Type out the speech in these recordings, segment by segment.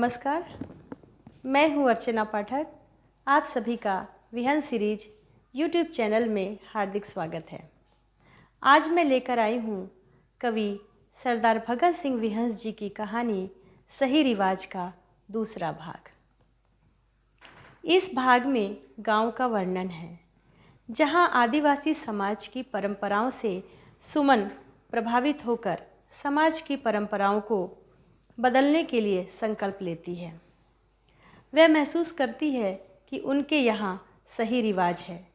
नमस्कार, मैं हूँ अर्चना पाठक। आप सभी का विहन सीरीज यूट्यूब चैनल में हार्दिक स्वागत है। आज मैं लेकर आई हूँ कवि सरदार भगत सिंह विहंस जी की कहानी सही रिवाज का दूसरा भाग। इस भाग में गांव का वर्णन है, जहां आदिवासी समाज की परंपराओं से सुमन प्रभावित होकर समाज की परंपराओं को बदलने के लिए संकल्प लेती है। वह महसूस करती है कि उनके यहाँ सही रिवाज है,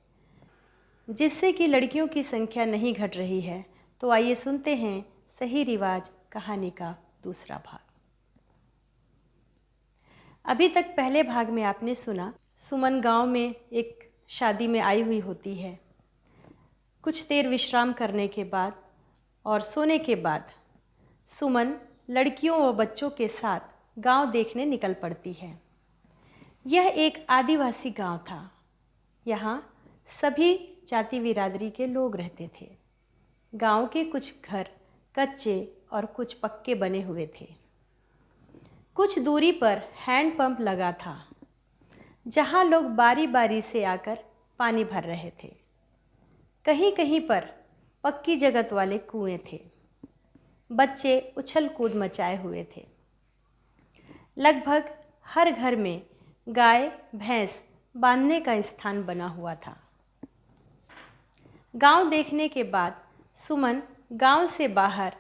जिससे कि लड़कियों की संख्या नहीं घट रही है। तो आइए सुनते हैं सही रिवाज कहानी का दूसरा भाग। अभी तक पहले भाग में आपने सुना, सुमन गांव में एक शादी में आई हुई होती है। कुछ देर विश्राम करने के बाद और सोने के बाद सुमन लड़कियों व बच्चों के साथ गांव देखने निकल पड़ती है। यह एक आदिवासी गांव था। यहाँ सभी जाति बिरादरी के लोग रहते थे। गांव के कुछ घर कच्चे और कुछ पक्के बने हुए थे। कुछ दूरी पर हैंडपंप लगा था, जहाँ लोग बारी बारी से आकर पानी भर रहे थे। कहीं कहीं पर पक्की जगत वाले कुएं थे। बच्चे उछल कूद मचाए हुए थे। लगभग हर घर में गाय भैंस बांधने का स्थान बना हुआ था। गांव देखने के बाद सुमन गांव से बाहर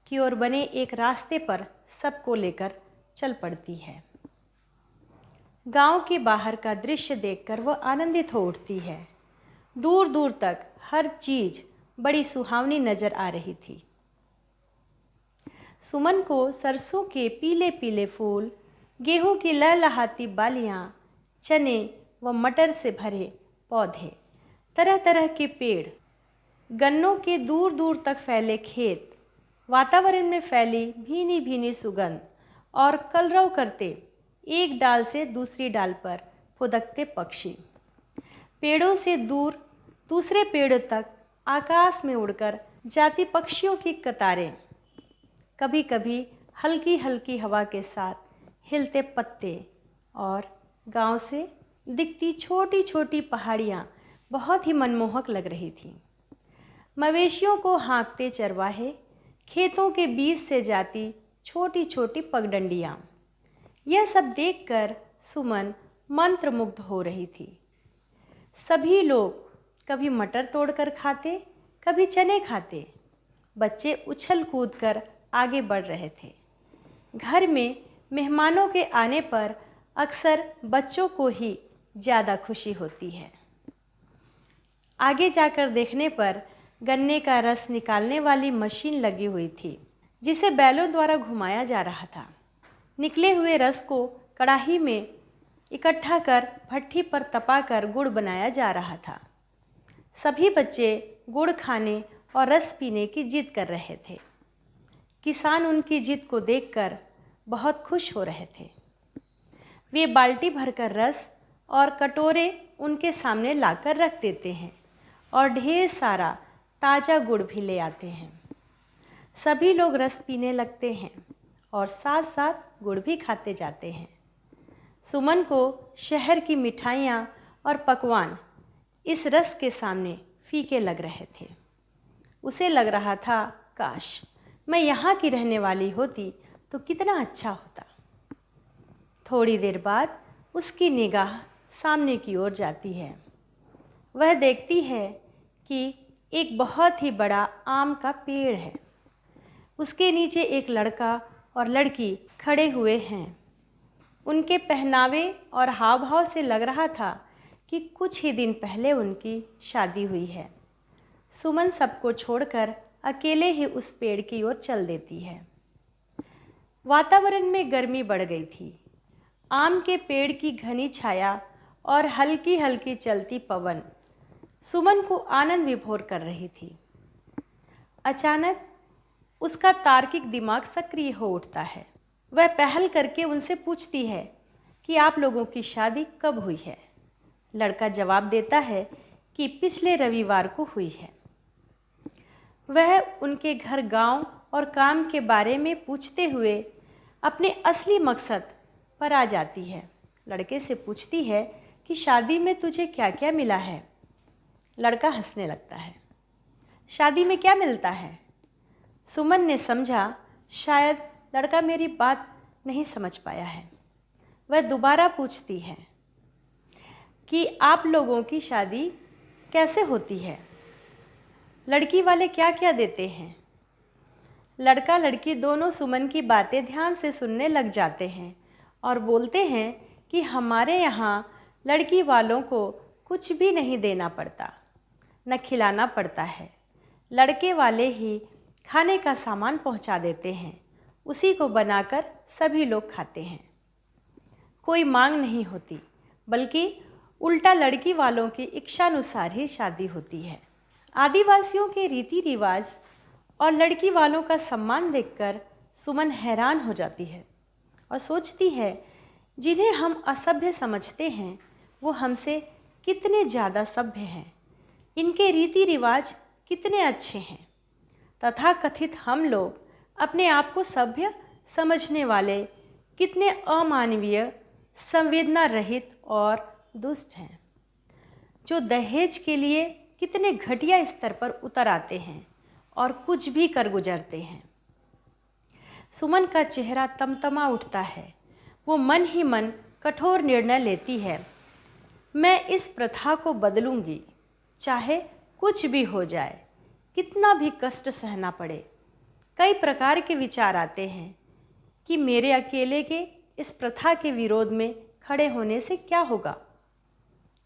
की ओर बने एक रास्ते पर सबको लेकर चल पड़ती है। गांव के बाहर का दृश्य देखकर वह आनंदित हो उठती है। दूर दूर तक हर चीज बड़ी सुहावनी नजर आ रही थी। सुमन को सरसों के पीले पीले फूल, गेहूं की लहलहाती बालियां, चने व मटर से भरे पौधे, तरह तरह के पेड़, गन्नों के दूर दूर तक फैले खेत, वातावरण में फैली भीनी भीनी सुगंध और कलरव करते एक डाल से दूसरी डाल पर फुदकते पक्षी, पेड़ों से दूर दूसरे पेड़ तक आकाश में उड़कर जाती पक्षियों की कतारें, कभी कभी हल्की हल्की हवा के साथ हिलते पत्ते और गांव से दिखती छोटी छोटी पहाड़ियाँ बहुत ही मनमोहक लग रही थीं। मवेशियों को हाँकते चरवाहे, खेतों के बीच से जाती छोटी छोटी पगडंडियाँ, यह सब देखकर सुमन मंत्रमुग्ध हो रही थी। सभी लोग कभी मटर तोड़कर खाते, कभी चने खाते। बच्चे उछल कूद कर आगे बढ़ रहे थे। घर में मेहमानों के आने पर अक्सर बच्चों को ही ज़्यादा खुशी होती है। आगे जाकर देखने पर गन्ने का रस निकालने वाली मशीन लगी हुई थी, जिसे बैलों द्वारा घुमाया जा रहा था। निकले हुए रस को कढ़ाई में इकट्ठा कर भट्ठी पर तपाकर गुड़ बनाया जा रहा था। सभी बच्चे गुड़ खाने और रस पीने की जिद कर रहे थे। किसान उनकी जिद को देखकर बहुत खुश हो रहे थे। वे बाल्टी भरकर रस और कटोरे उनके सामने लाकर रख देते हैं और ढेर सारा ताज़ा गुड़ भी ले आते हैं। सभी लोग रस पीने लगते हैं और साथ साथ गुड़ भी खाते जाते हैं। सुमन को शहर की मिठाइयाँ और पकवान इस रस के सामने फीके लग रहे थे। उसे लग रहा था, काश मैं यहाँ की रहने वाली होती तो कितना अच्छा होता। थोड़ी देर बाद उसकी निगाह सामने की ओर जाती है। वह देखती है कि एक बहुत ही बड़ा आम का पेड़ है। उसके नीचे एक लड़का और लड़की खड़े हुए हैं। उनके पहनावे और हाव भाव से लग रहा था कि कुछ ही दिन पहले उनकी शादी हुई है। सुमन सबको छोड़कर अकेले ही उस पेड़ की ओर चल देती है। वातावरण में गर्मी बढ़ गई थी। आम के पेड़ की घनी छाया और हल्की हल्की चलती पवन सुमन को आनंद विभोर कर रही थी। अचानक उसका तार्किक दिमाग सक्रिय हो उठता है। वह पहल करके उनसे पूछती है कि आप लोगों की शादी कब हुई है। लड़का जवाब देता है कि पिछले रविवार को हुई है। वह उनके घर, गांव और काम के बारे में पूछते हुए अपने असली मकसद पर आ जाती है। लड़के से पूछती है कि शादी में तुझे क्या क्या मिला है। लड़का हंसने लगता है। शादी में क्या मिलता है? सुमन ने समझा शायद लड़का मेरी बात नहीं समझ पाया है। वह दोबारा पूछती है कि आप लोगों की शादी कैसे होती है? लड़की वाले क्या क्या देते हैं? लड़का लड़की दोनों सुमन की बातें ध्यान से सुनने लग जाते हैं और बोलते हैं कि हमारे यहाँ लड़की वालों को कुछ भी नहीं देना पड़ता, न खिलाना पड़ता है। लड़के वाले ही खाने का सामान पहुँचा देते हैं, उसी को बनाकर सभी लोग खाते हैं। कोई मांग नहीं होती, बल्कि उल्टा लड़की वालों की इच्छानुसार ही शादी होती है। आदिवासियों के रीति रिवाज और लड़की वालों का सम्मान देखकर सुमन हैरान हो जाती है और सोचती है जिन्हें हम असभ्य समझते हैं वो हमसे कितने ज़्यादा सभ्य हैं। इनके रीति रिवाज कितने अच्छे हैं। तथाकथित हम लोग अपने आप को सभ्य समझने वाले कितने अमानवीय, संवेदना रहित और दुष्ट हैं, जो दहेज के लिए कितने घटिया स्तर पर उतर आते हैं और कुछ भी कर गुजरते हैं। सुमन का चेहरा तमतमा उठता है। वो मन ही मन कठोर निर्णय लेती है, मैं इस प्रथा को बदलूंगी, चाहे कुछ भी हो जाए, कितना भी कष्ट सहना पड़े। कई प्रकार के विचार आते हैं कि मेरे अकेले के इस प्रथा के विरोध में खड़े होने से क्या होगा।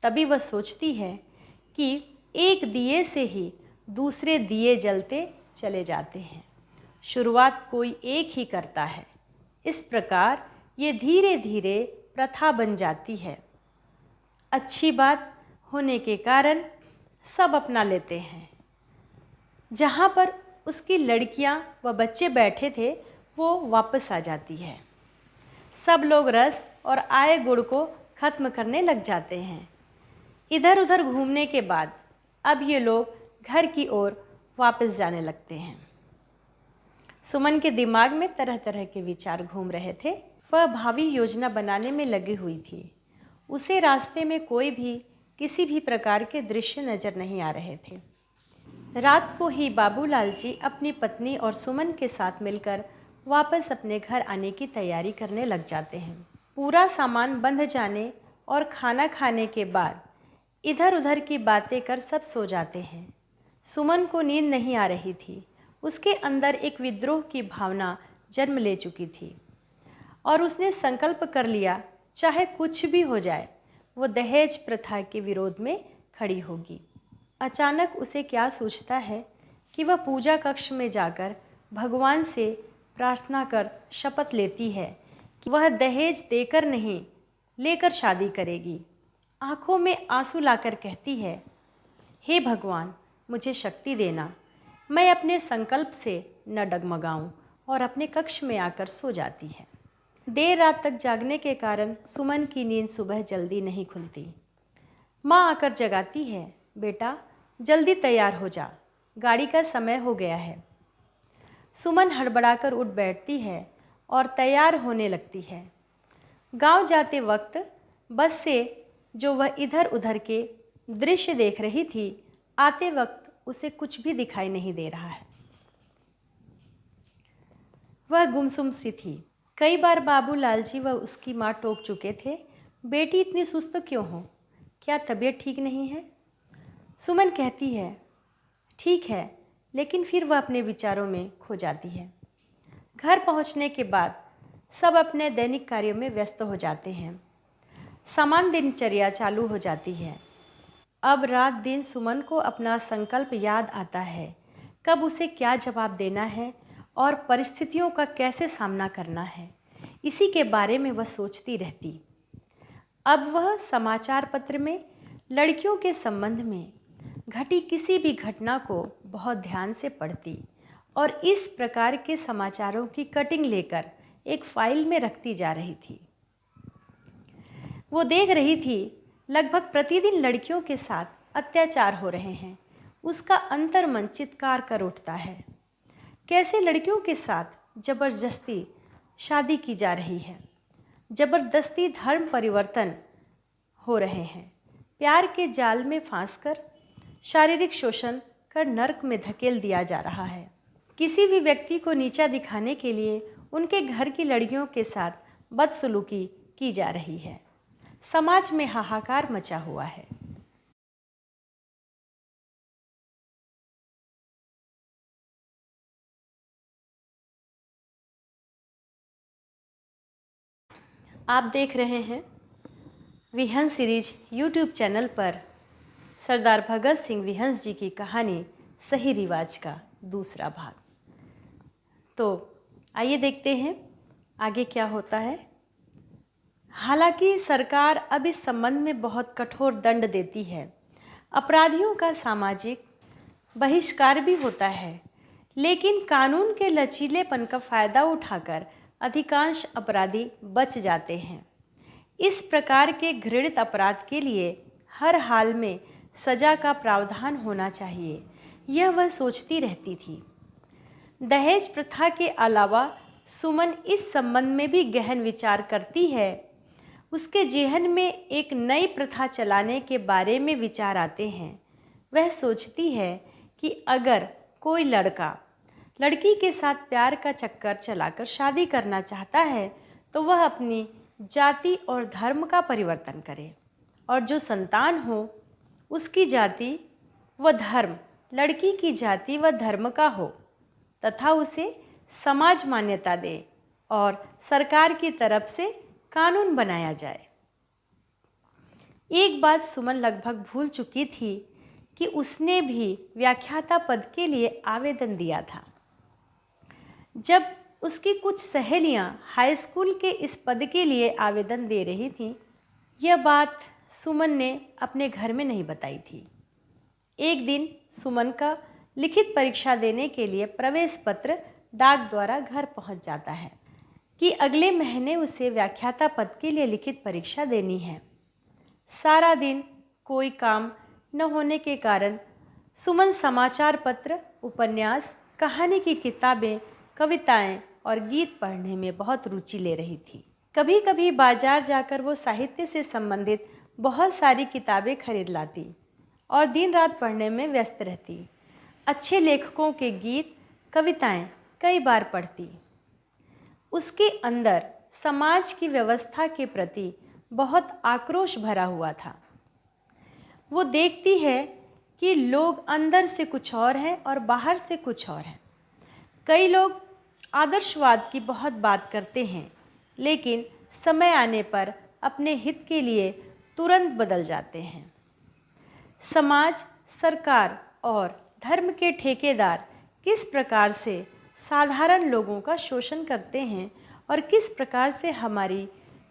तभी वह सोचती है कि एक दिए से ही दूसरे दिए जलते चले जाते हैं। शुरुआत कोई एक ही करता है। इस प्रकार ये धीरे धीरे प्रथा बन जाती है। अच्छी बात होने के कारण सब अपना लेते हैं। जहाँ पर उसकी लड़कियाँ व बच्चे बैठे थे वो वापस आ जाती है। सब लोग रस और आए गुड़ को खत्म करने लग जाते हैं। इधर उधर घूमने के बाद अब ये लोग घर की ओर वापस जाने लगते हैं। सुमन के दिमाग में तरह तरह के विचार घूम रहे थे। वह भावी योजना बनाने में लगी हुई थी। उसे रास्ते में कोई भी किसी भी प्रकार के दृश्य नजर नहीं आ रहे थे। रात को ही बाबूलाल जी अपनी पत्नी और सुमन के साथ मिलकर वापस अपने घर आने की तैयारी करने लग जाते हैं। पूरा सामान बंध जाने और खाना खाने के बाद इधर उधर की बातें कर सब सो जाते हैं। सुमन को नींद नहीं आ रही थी। उसके अंदर एक विद्रोह की भावना जन्म ले चुकी थी और उसने संकल्प कर लिया, चाहे कुछ भी हो जाए वो दहेज प्रथा के विरोध में खड़ी होगी। अचानक उसे क्या सूझता है कि वह पूजा कक्ष में जाकर भगवान से प्रार्थना कर शपथ लेती है कि वह दहेज देकर नहीं लेकर शादी करेगी। आंखों में आंसू लाकर कहती है, हे भगवान मुझे शक्ति देना, मैं अपने संकल्प से न डगमगाऊं, और अपने कक्ष में आकर सो जाती है। देर रात तक जागने के कारण सुमन की नींद सुबह जल्दी नहीं खुलती। माँ आकर जगाती है, बेटा जल्दी तैयार हो जा, गाड़ी का समय हो गया है। सुमन हड़बड़ाकर उठ बैठती है और तैयार होने लगती है। गांव जाते वक्त बस से जो वह इधर उधर के दृश्य देख रही थी, आते वक्त उसे कुछ भी दिखाई नहीं दे रहा है। वह गुमसुम सी थी। कई बार बाबूलाल जी व उसकी माँ टोक चुके थे, बेटी इतनी सुस्त क्यों हो, क्या तबीयत ठीक नहीं है? सुमन कहती है, ठीक है, लेकिन फिर वह अपने विचारों में खो जाती है। घर पहुंचने के बाद सब अपने दैनिक कार्यों में व्यस्त हो जाते हैं। समान दिनचर्या चालू हो जाती है। अब रात दिन सुमन को अपना संकल्प याद आता है, कब उसे क्या जवाब देना है और परिस्थितियों का कैसे सामना करना है। इसी के बारे में वह सोचती रहती। अब वह समाचार पत्र में लड़कियों के संबंध में घटी किसी भी घटना को बहुत ध्यान से पढ़ती और इस प्रकार के समाचारों की कटिंग लेकर एक फाइल में रखती जा रही थी। वो देख रही थी लगभग प्रतिदिन लड़कियों के साथ अत्याचार हो रहे हैं। उसका अंतर्मन चित्कार कर उठता है। कैसे लड़कियों के साथ जबरदस्ती शादी की जा रही है। जबरदस्ती धर्म परिवर्तन हो रहे हैं। प्यार के जाल में फांसकर शारीरिक शोषण कर नर्क में धकेल दिया जा रहा है। किसी भी व्यक्ति को नीचा दिखाने के लिए उनके घर की लड़कियों के साथ बदसलूकी की जा रही है। समाज में हाहाकार मचा हुआ है। आप देख रहे हैं विहंस सीरीज यूट्यूब चैनल पर सरदार भगत सिंह विहंस जी की कहानी सही रिवाज का दूसरा भाग। तो आइए देखते हैं आगे क्या होता है। हालांकि सरकार अब इस संबंध में बहुत कठोर दंड देती है। अपराधियों का सामाजिक बहिष्कार भी होता है, लेकिन कानून के लचीलेपन का फायदा उठाकर अधिकांश अपराधी बच जाते हैं। इस प्रकार के घृणित अपराध के लिए हर हाल में सजा का प्रावधान होना चाहिए, यह वह सोचती रहती थी। दहेज प्रथा के अलावा सुमन इस संबंध में भी गहन विचार करती है। उसके जेहन में एक नई प्रथा चलाने के बारे में विचार आते हैं। वह सोचती है कि अगर कोई लड़का लड़की के साथ प्यार का चक्कर चलाकर शादी करना चाहता है तो वह अपनी जाति और धर्म का परिवर्तन करे, और जो संतान हो उसकी जाति व धर्म लड़की की जाति व धर्म का हो तथा उसे समाज मान्यता दे और सरकार की तरफ से कानून बनाया जाए। एक बात सुमन लगभग भूल चुकी थी कि उसने भी व्याख्याता पद के लिए आवेदन दिया था। जब उसकी कुछ सहेलियां हाई स्कूल के इस पद के लिए आवेदन दे रही थीं, यह बात सुमन ने अपने घर में नहीं बताई थी। एक दिन सुमन का लिखित परीक्षा देने के लिए प्रवेश पत्र डाक द्वारा घर पहुंच जाता है कि अगले महीने उसे व्याख्याता पद के लिए लिखित परीक्षा देनी है। सारा दिन कोई काम न होने के कारण सुमन समाचार पत्र, उपन्यास, कहानी की किताबें, कविताएं और गीत पढ़ने में बहुत रुचि ले रही थी। कभी कभी बाजार जाकर वो साहित्य से संबंधित बहुत सारी किताबें खरीद लाती और दिन रात पढ़ने में व्यस्त रहती। अच्छे लेखकों के गीत, कविताएं कई बार पढ़ती। उसके अंदर समाज की व्यवस्था के प्रति बहुत आक्रोश भरा हुआ था। वो देखती है कि लोग अंदर से कुछ और हैं और बाहर से कुछ और हैं। कई लोग आदर्शवाद की बहुत बात करते हैं, लेकिन समय आने पर अपने हित के लिए तुरंत बदल जाते हैं। समाज, सरकार और धर्म के ठेकेदार किस प्रकार से साधारण लोगों का शोषण करते हैं और किस प्रकार से हमारी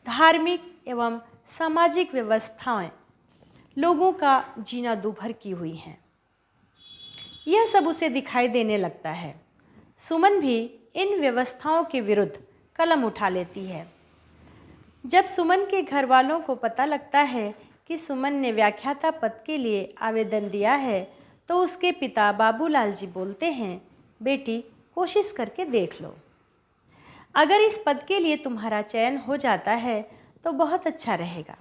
धार्मिक एवं सामाजिक व्यवस्थाएं लोगों का जीना दूभर की हुई हैं, यह सब उसे दिखाई देने लगता है। सुमन भी इन व्यवस्थाओं के विरुद्ध कलम उठा लेती है। जब सुमन के घर वालों को पता लगता है कि सुमन ने व्याख्याता पद के लिए आवेदन दिया है तो उसके पिता बाबूलाल जी बोलते हैं, बेटी कोशिश करके देख लो। अगर इस पद के लिए तुम्हारा चयन हो जाता है तो बहुत अच्छा रहेगा।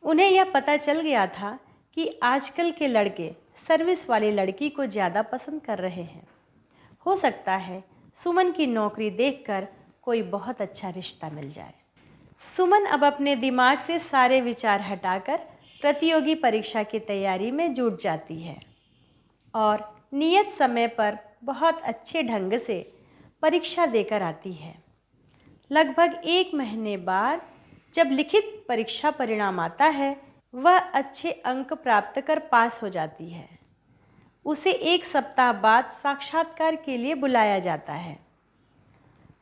उन्हें यह पता चल गया था कि आजकल के लड़के सर्विस वाली लड़की को ज़्यादा पसंद कर रहे हैं। हो सकता है सुमन की नौकरी देखकर कोई बहुत अच्छा रिश्ता मिल जाए। सुमन अब अपने दिमाग से सारे विचार हटाकर प्रतियोगी परीक्षा की तैयारी में जुट जाती है और नियत समय पर बहुत अच्छे ढंग से परीक्षा देकर आती है। लगभग 1 महीने बाद जब लिखित परीक्षा परिणाम आता है, वह अच्छे अंक प्राप्त कर पास हो जाती है। उसे 1 सप्ताह बाद साक्षात्कार के लिए बुलाया जाता है।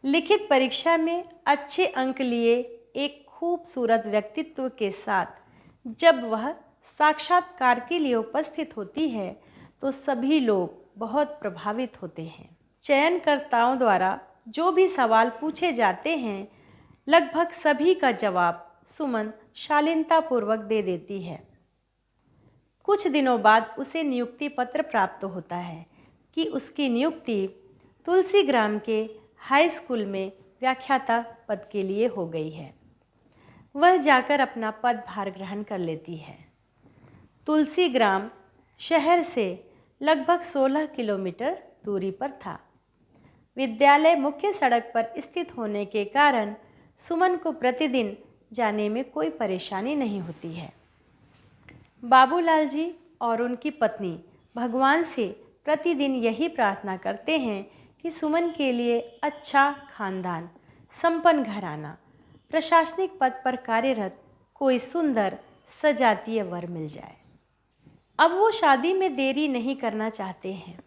लिखित परीक्षा में अच्छे अंक लिए एक खूबसूरत व्यक्तित्व के साथ जब वह साक्षात्कार के लिए उपस्थित होती है तो सभी लोग बहुत प्रभावित होते हैं। चयनकर्ताओं द्वारा जो भी सवाल पूछे जाते हैं, लगभग सभी का जवाब सुमन शालीनतापूर्वक दे देती है। कुछ दिनों बाद उसे नियुक्ति पत्र प्राप्त होता है कि उसकी नियुक्ति तुलसी ग्राम के हाई स्कूल में व्याख्याता पद के लिए हो गई है। वह जाकर अपना पदभार ग्रहण कर लेती है। तुलसी ग्राम शहर से लगभग 16 किलोमीटर दूरी पर था। विद्यालय मुख्य सड़क पर स्थित होने के कारण सुमन को प्रतिदिन जाने में कोई परेशानी नहीं होती है। बाबूलाल जी और उनकी पत्नी भगवान से प्रतिदिन यही प्रार्थना करते हैं कि सुमन के लिए अच्छा खानदान, संपन्न घराना, प्रशासनिक पद पर कार्यरत कोई सुंदर सजातीय वर मिल जाए। अब वो शादी में देरी नहीं करना चाहते हैं।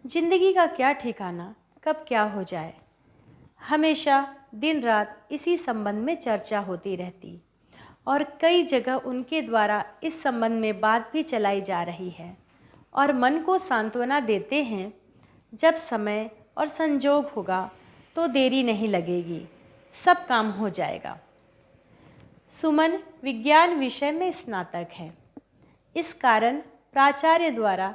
जिंदगी का क्या ठिकाना, कब क्या हो जाए। हमेशा दिन रात इसी संबंध में चर्चा होती रहती और कई जगह उनके द्वारा इस संबंध में बात भी चलाई जा रही है और मन को सांत्वना देते हैं, जब समय और संजोग होगा तो देरी नहीं लगेगी, सब काम हो जाएगा। सुमन विज्ञान विषय में स्नातक है। इस कारण प्राचार्य द्वारा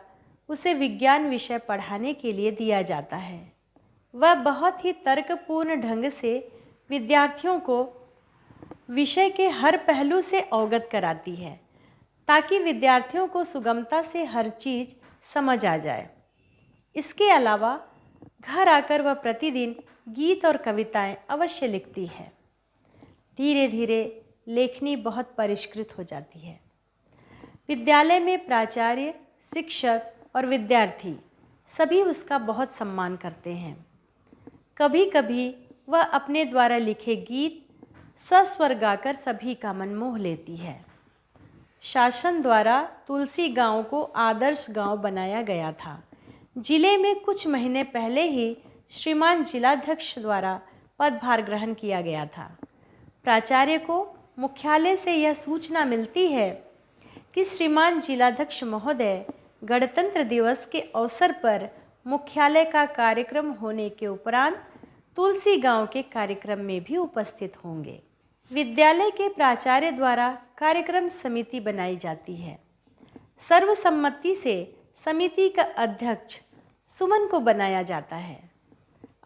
उसे विज्ञान विषय पढ़ाने के लिए दिया जाता है। वह बहुत ही तर्कपूर्ण ढंग से विद्यार्थियों को विषय के हर पहलू से अवगत कराती है, ताकि विद्यार्थियों को सुगमता से हर चीज़ समझ आ जाए। इसके अलावा घर आकर वह प्रतिदिन गीत और कविताएं अवश्य लिखती है। धीरे धीरे लेखनी बहुत परिष्कृत हो जाती है। विद्यालय में प्राचार्य, शिक्षक और विद्यार्थी सभी उसका बहुत सम्मान करते हैं। कभी कभी वह अपने द्वारा लिखे गीत सस्वर गाकर सभी का मन मोह लेती है। शासन द्वारा तुलसी गांव को आदर्श गांव बनाया गया था। जिले में कुछ महीने पहले ही श्रीमान जिलाध्यक्ष द्वारा पदभार ग्रहण किया गया था। प्राचार्य को मुख्यालय से यह सूचना मिलती है कि श्रीमान जिलाध्यक्ष महोदय गणतंत्र दिवस के अवसर पर मुख्यालय का कार्यक्रम होने के उपरांत तुलसी गांव के कार्यक्रम में भी उपस्थित होंगे। विद्यालय के प्राचार्य द्वारा कार्यक्रम समिति बनाई जाती है। सर्वसम्मति से समिति का अध्यक्ष सुमन को बनाया जाता है।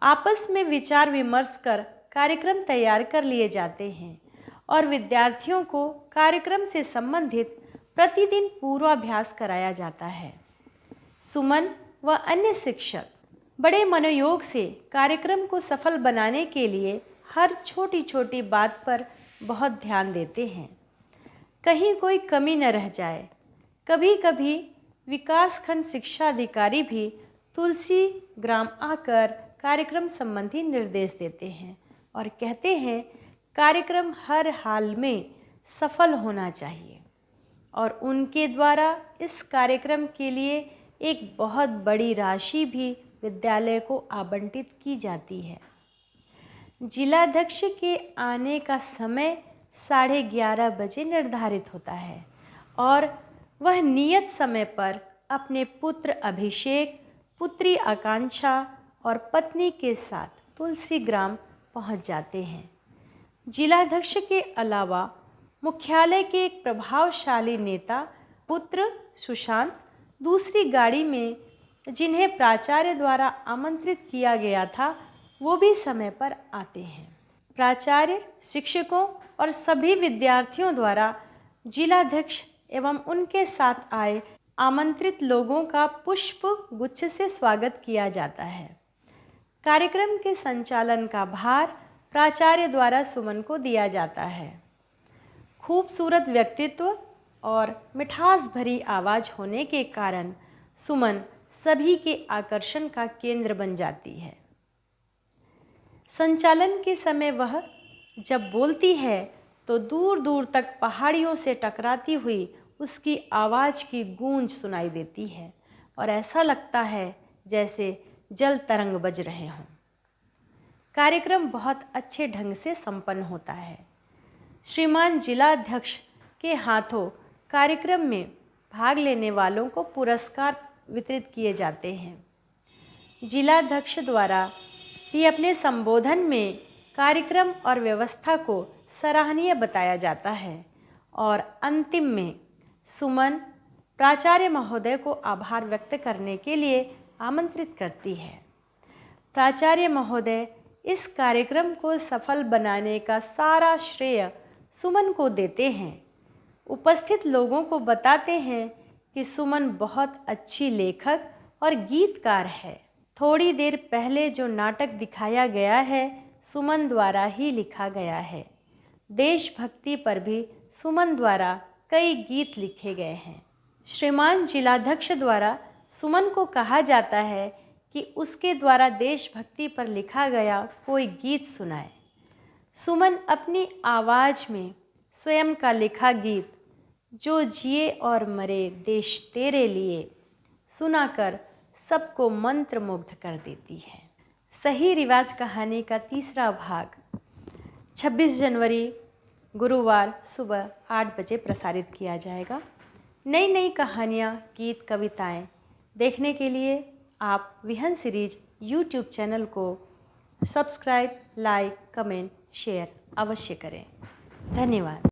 आपस में विचार विमर्श कर कार्यक्रम तैयार कर लिए जाते हैं और विद्यार्थियों को कार्यक्रम से संबंधित प्रतिदिन पूर्वाभ्यास कराया जाता है। सुमन व अन्य शिक्षक बड़े मनोयोग से कार्यक्रम को सफल बनाने के लिए हर छोटी छोटी बात पर बहुत ध्यान देते हैं, कहीं कोई कमी न रह जाए। कभी कभी विकासखंड शिक्षा अधिकारी भी तुलसी ग्राम आकर कार्यक्रम संबंधी निर्देश देते हैं और कहते हैं कार्यक्रम हर हाल में सफल होना चाहिए और उनके द्वारा इस कार्यक्रम के लिए एक बहुत बड़ी राशि भी विद्यालय को आवंटित की जाती है। जिलाध्यक्ष के आने का समय 11:30 बजे निर्धारित होता है और वह नियत समय पर अपने पुत्र अभिषेक, पुत्री आकांक्षा और पत्नी के साथ तुलसी ग्राम पहुंच जाते हैं। जिलाध्यक्ष के अलावा मुख्यालय के एक प्रभावशाली नेता पुत्र सुशांत दूसरी गाड़ी में, जिन्हें प्राचार्य द्वारा आमंत्रित किया गया था, वो भी समय पर आते हैं। प्राचार्य, शिक्षकों और सभी विद्यार्थियों द्वारा जिलाध्यक्ष एवं उनके साथ आए आमंत्रित लोगों का पुष्प गुच्छ से स्वागत किया जाता है। कार्यक्रम के संचालन का भार प्राचार्य द्वारा सुमन को दिया जाता है। खूबसूरत व्यक्तित्व और मिठास भरी आवाज़ होने के कारण सुमन सभी के आकर्षण का केंद्र बन जाती है। संचालन के समय वह जब बोलती है तो दूर दूर तक पहाड़ियों से टकराती हुई उसकी आवाज़ की गूंज सुनाई देती है और ऐसा लगता है जैसे जल तरंग बज रहे हों। कार्यक्रम बहुत अच्छे ढंग से संपन्न होता है। श्रीमान जिलाध्यक्ष के हाथों कार्यक्रम में भाग लेने वालों को पुरस्कार वितरित किए जाते हैं। जिलाध्यक्ष द्वारा भी अपने संबोधन में कार्यक्रम और व्यवस्था को सराहनीय बताया जाता है और अंतिम में सुमन प्राचार्य महोदय को आभार व्यक्त करने के लिए आमंत्रित करती है। प्राचार्य महोदय इस कार्यक्रम को सफल बनाने का सारा श्रेय सुमन को देते हैं। उपस्थित लोगों को बताते हैं कि सुमन बहुत अच्छी लेखक और गीतकार है। थोड़ी देर पहले जो नाटक दिखाया गया है सुमन द्वारा ही लिखा गया है। देशभक्ति पर भी सुमन द्वारा कई गीत लिखे गए हैं। श्रीमान जिलाध्यक्ष द्वारा सुमन को कहा जाता है कि उसके द्वारा देशभक्ति पर लिखा गया कोई गीत सुनाए। सुमन अपनी आवाज़ में स्वयं का लिखा गीत जो जिए और मरे देश तेरे लिए सुनाकर सबको मंत्रमुग्ध कर देती है। सही रिवाज कहानी का तीसरा भाग 26 जनवरी गुरुवार सुबह 8 बजे प्रसारित किया जाएगा। नई नई कहानियाँ, गीत, कविताएं देखने के लिए आप विहन सीरीज यूट्यूब चैनल को सब्सक्राइब, लाइक, कमेंट, शेयर अवश्य करें। धन्यवाद।